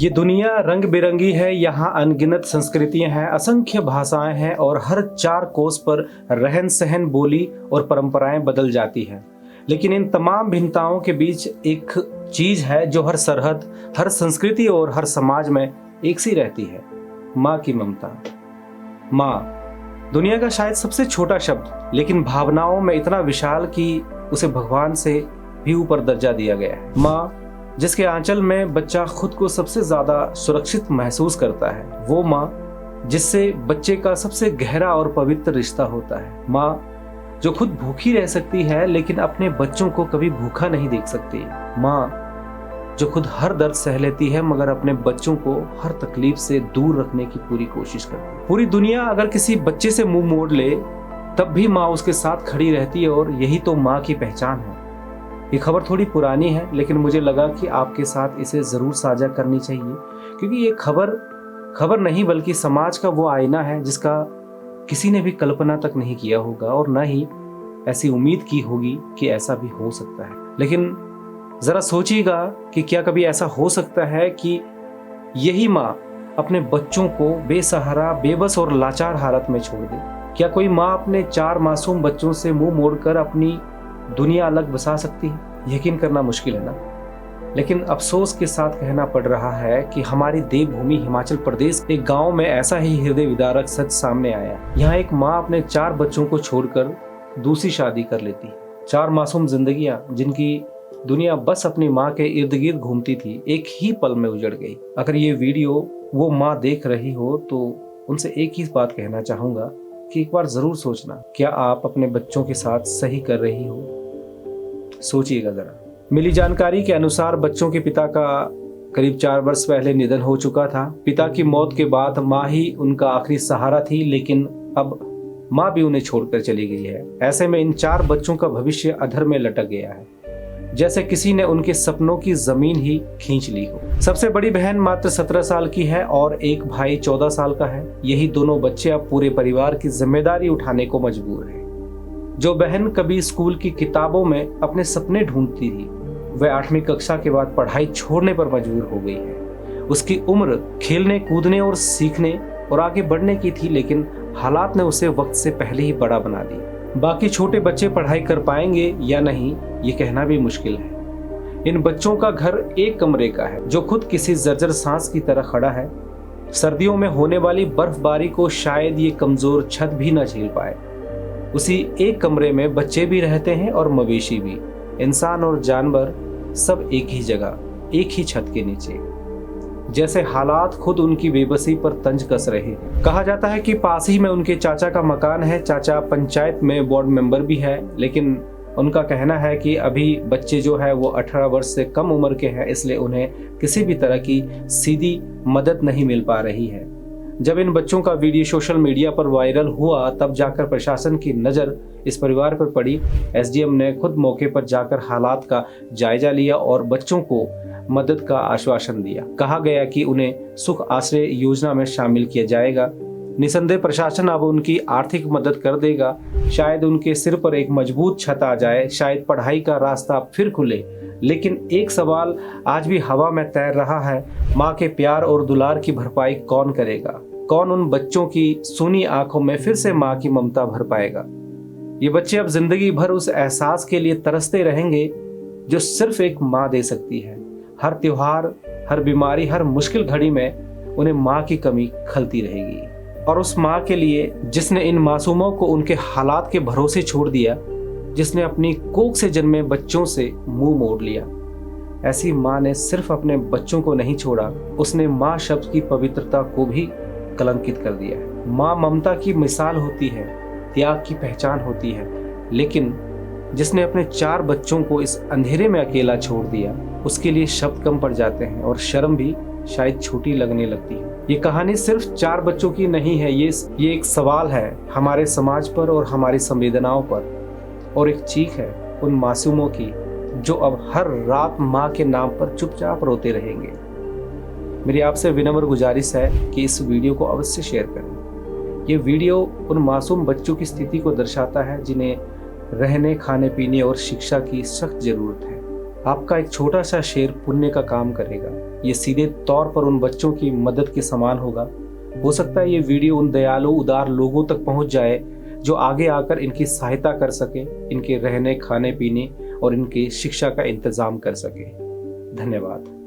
ये दुनिया रंग बिरंगी है, यहाँ अनगिनत संस्कृतियां हैं, असंख्य भाषाएं हैं और हर 4 कोस पर रहन सहन, बोली और परंपराएं बदल जाती हैं। लेकिन इन तमाम भिन्नताओं के बीच एक चीज है जो हर सरहद, हर संस्कृति और हर समाज में एक सी रहती है, माँ की ममता। माँ दुनिया का शायद सबसे छोटा शब्द, लेकिन भावनाओं में इतना विशाल कि उसे भगवान से भी ऊपर दर्जा दिया गया है। माँ जिसके आंचल में बच्चा खुद को सबसे ज्यादा सुरक्षित महसूस करता है, वो माँ जिससे बच्चे का सबसे गहरा और पवित्र रिश्ता होता है। माँ जो खुद भूखी रह सकती है लेकिन अपने बच्चों को कभी भूखा नहीं देख सकती। माँ जो खुद हर दर्द सह लेती है मगर अपने बच्चों को हर तकलीफ से दूर रखने की पूरी कोशिश करती है। पूरी दुनिया अगर किसी बच्चे से मुंह मोड़ ले तब भी माँ उसके साथ खड़ी रहती है और यही तो माँ की पहचान है। ये खबर थोड़ी पुरानी है लेकिन मुझे लगा कि आपके साथ इसे ज़रूर साझा करनी चाहिए, क्योंकि ये खबर नहीं बल्कि समाज का वो आईना है जिसका किसी ने भी कल्पना तक नहीं किया होगा और न ही ऐसी उम्मीद की होगी कि ऐसा भी हो सकता है। लेकिन ज़रा सोचिएगा कि क्या कभी ऐसा हो सकता है कि यही माँ अपने बच्चों को बेसहारा, बेबस और लाचार हालत में छोड़ दे? क्या कोई माँ अपने 4 मासूम बच्चों से मुंह मोड़कर अपनी दुनिया अलग बसा सकती है? यकीन करना मुश्किल है ना। लेकिन अफसोस के साथ कहना पड़ रहा है कि हमारी देवभूमि हिमाचल प्रदेश के एक गांव में ऐसा ही हृदय विदारक सच सामने आया। यहाँ एक माँ अपने 4 बच्चों को छोड़कर दूसरी शादी कर लेती। 4 मासूम जिंदगियां जिनकी दुनिया बस अपनी माँ के इर्द गिर्द घूमती थी, एक ही पल में उजड़ गई। अगर ये वीडियो वो माँ देख रही हो तो उनसे एक ही बात कहना चाहूंगा कि एक बार जरूर सोचना, क्या आप अपने बच्चों के साथ सही कर रही हो? सोचिएगा जरा। मिली जानकारी के अनुसार बच्चों के पिता का करीब 4 वर्ष पहले निधन हो चुका था। पिता की मौत के बाद माँ ही उनका आखिरी सहारा थी, लेकिन अब माँ भी उन्हें छोड़कर चली गई है। ऐसे में इन 4 बच्चों का भविष्य अधर में लटक गया है, जैसे किसी ने उनके सपनों की जमीन ही खींच ली हो। सबसे बड़ी बहन मात्र 17 साल की है और एक भाई 14 साल का है। यही दोनों बच्चे अब पूरे परिवार की जिम्मेदारी उठाने को मजबूर हैं। जो बहन कभी स्कूल की किताबों में अपने सपने ढूंढती थी, वह 8वीं कक्षा के बाद पढ़ाई छोड़ने पर मजबूर हो गई है। उसकी उम्र खेलने, कूदने और सीखने और आगे बढ़ने की थी, लेकिन हालात ने उसे वक्त से पहले ही बड़ा बना दिया। बाकी छोटे बच्चे पढ़ाई कर पाएंगे या नहीं, ये कहना भी मुश्किल है। इन बच्चों का घर एक कमरे का है, जो खुद किसी जर्जर सांस की तरह खड़ा है। सर्दियों में होने वाली बर्फबारी को शायद ये कमजोर छत भी न झेल पाए। उसी एक कमरे में बच्चे भी रहते हैं और मवेशी भी। इंसान और जानवर सब एक ही जगह, एक ही छत के नीचे। जैसे हालात खुद उनकी बेबसी पर तंज कस रहे हैं। कहा जाता है कि पास ही में उनके चाचा का मकान है। चाचा पंचायत में वार्ड मेंबर भी है, लेकिन उनका कहना है कि अभी बच्चे जो है वो 18 वर्ष से कम उम्र के हैं, इसलिए उन्हें किसी भी तरह की सीधी मदद नहीं मिल पा रही है। जब इन बच्चों का वीडियो सोशल मीडिया पर वायरल हुआ तब जाकर प्रशासन की नज़र इस परिवार पर पड़ी। एसडीएम ने खुद मौके पर जाकर हालात का जायजा लिया और बच्चों को मदद का आश्वासन दिया। कहा गया कि उन्हें सुख आश्रय योजना में शामिल किया जाएगा। निसंदेह प्रशासन अब उनकी आर्थिक मदद कर देगा। शायद उनके सिर पर एक मजबूत छत आ जाए, शायद पढ़ाई का रास्ता फिर खुले। लेकिन एक सवाल आज भी हवा में तैर रहा है, माँ के प्यार और दुलार की भरपाई कौन करेगा? कौन उन बच्चों की सूनी आंखों में फिर से माँ की ममता भर पाएगा? ये बच्चे अब जिंदगी भर उस एहसास के लिए तरसते रहेंगे जो सिर्फ एक माँ दे सकती है। हर त्योहार, हर बीमारी, हर मुश्किल घड़ी में उन्हें माँ की कमी खलती रहेगी। और उस माँ के लिए जिसने इन मासूमों को उनके हालात के भरोसे छोड़ दिया, जिसने अपनी कोख से जन्मे बच्चों से मुंह मोड़ लिया, ऐसी माँ ने सिर्फ अपने बच्चों को नहीं छोड़ा, उसने माँ शब्द की पवित्रता को भी कलंकित कर दिया है। माँ ममता की मिसाल होती है, त्याग की पहचान होती है, लेकिन जिसने अपने 4 बच्चों को इस अंधेरे में अकेला छोड़ दिया, उसके लिए शब्द कम पड़ जाते हैं और शर्म भी शायद छोटी लगने लगती है। ये कहानी सिर्फ 4 बच्चों की नहीं है, ये एक सवाल है हमारे समाज पर और हमारी संवेदनाओं पर, और एक चीख है उन मासूमों की जो अब हर रात माँ के नाम पर चुपचाप रोते रहेंगे। मेरी आपसे विनम्र गुजारिश है कि इस वीडियो को अवश्य शेयर करें। ये वीडियो उन मासूम बच्चों की स्थिति को दर्शाता है जिन्हें रहने, खाने पीने और शिक्षा की सख्त जरूरत है। आपका एक छोटा सा शेयर पुण्य का काम करेगा। ये सीधे तौर पर उन बच्चों की मदद के समान होगा। हो सकता है ये वीडियो उन दयालु उदार लोगों तक पहुंच जाए जो आगे आकर इनकी सहायता कर सके, इनके रहने खाने पीने और इनकी शिक्षा का इंतजाम कर सके। धन्यवाद।